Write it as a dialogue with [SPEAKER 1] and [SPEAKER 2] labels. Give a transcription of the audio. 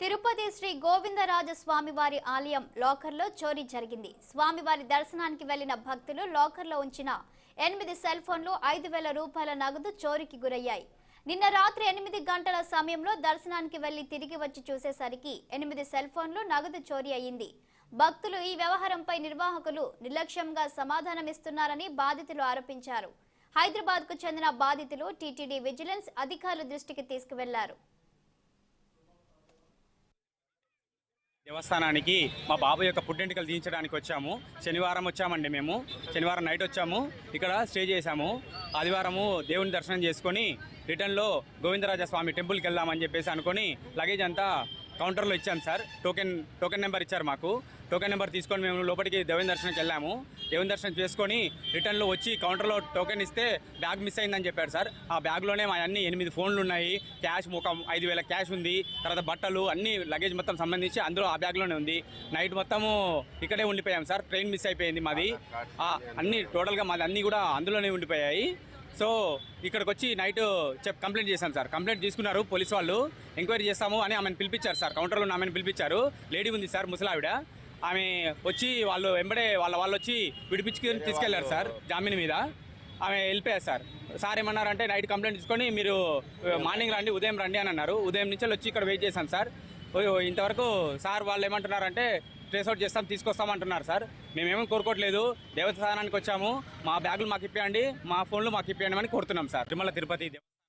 [SPEAKER 1] తిరుపతి శ్రీ గోవిందరాజ స్వామివారి ఆలయం లాకర్లో చోరీ జరిగింది. స్వామివారి దర్శనానికి వెళ్లిన భక్తులు లాకర్లో ఉంచిన 8 సెల్ ఫోన్లు 5,000 రూపాయల నగదు చోరీకి గురయ్యాయి. నిన్న రాత్రి 8 గంటల సమయంలో దర్శనానికి వెళ్లి తిరిగి వచ్చి చూసేసరికి 8 సెల్ ఫోన్లు నగదు చోరీ అయ్యింది. భక్తులు ఈ వ్యవహారంపై నిర్వాహకులు నిర్లక్ష్యంగా సమాధానమిస్తున్నారని బాధితులు ఆరోపించారు. హైదరాబాద్కు చెందిన బాధితులు టీటీడీ విజిలెన్స్ అధికారుల దృష్టికి తీసుకువెళ్లారు.
[SPEAKER 2] దేవస్థానానికి మా బాబు యొక్క పుట్టెంటుకలు తీయించడానికి వచ్చాము. శనివారం వచ్చామండి. మేము శనివారం నైట్ వచ్చాము, ఇక్కడ స్టే చేశాము. ఆదివారము దేవుని దర్శనం చేసుకొని రిటర్న్లో గోవిందరాజ స్వామి టెంపుల్కి వెళ్దామని చెప్పేసి అనుకొని లగేజ్ అంతా కౌంటర్లో ఇచ్చాం సార్. టోకెన్ నెంబర్ ఇచ్చారు మాకు. టోకెన్ నెంబర్ తీసుకొని మేము లోపలికి దేవుని దర్శనంకి వెళ్ళాము. దేవుని దర్శనం చేసుకొని రిటర్న్లో వచ్చి కౌంటర్లో టోకెన్ ఇస్తే బ్యాగ్ మిస్ అయిందని చెప్పారు సార్. ఆ బ్యాగ్లోనే మా అన్ని 8 ఫోన్లు ఉన్నాయి, క్యాష్ ఒక 5,000 క్యాష్ ఉంది, తర్వాత బట్టలు అన్ని లగేజ్ మొత్తం సంబంధించి అందులో ఆ బ్యాగ్లోనే ఉంది. నైట్ మొత్తము ఇక్కడే ఉండిపోయాం సార్. ట్రైన్ మిస్ అయిపోయింది మాది. అన్ని టోటల్గా మాది అన్నీ కూడా అందులోనే ఉండిపోయాయి. సో ఇక్కడికి వచ్చి నైట్ కంప్లైంట్ చేశాం సార్. కంప్లైంట్ తీసుకున్నారు పోలీసు వాళ్ళు. ఎంక్వైరీ చేస్తాము అని ఆమెను పిలిపించారు సార్. కౌంటర్లో ఉన్న ఆమెను పిలిపించారు. లేడీ ఉంది సార్, ముసలావిడ. ఆమె వచ్చి వాళ్ళు వెంబడే వాళ్ళు వచ్చి విడిపించుకొని తీసుకెళ్లారు సార్ జామీన్ మీద. ఆమె వెళ్ళిపోయారు సార్. సార్ ఏమన్నారంటే నైట్ కంప్లైంట్ తీసుకొని మీరు మార్నింగ్ రండి, ఉదయం రండి అని అన్నారు. ఉదయం నుంచి వచ్చి ఇక్కడ వెయిట్ చేశాను సార్. ఇంతవరకు సార్ వాళ్ళు ఏమంటున్నారంటే ట్రేస్ అవుట్ చేస్తాం, తీసుకొస్తామంటున్నారు సార్. మేమేమో కోరుకోవట్లేదు. దేవస్థానానికి వచ్చాము, మా బ్యాగులు మాకు ఇప్పియండి, మా ఫోన్లు మాకు ఇప్పియండి అని కోరుతున్నాం సార్. తిరుమల తిరుపతి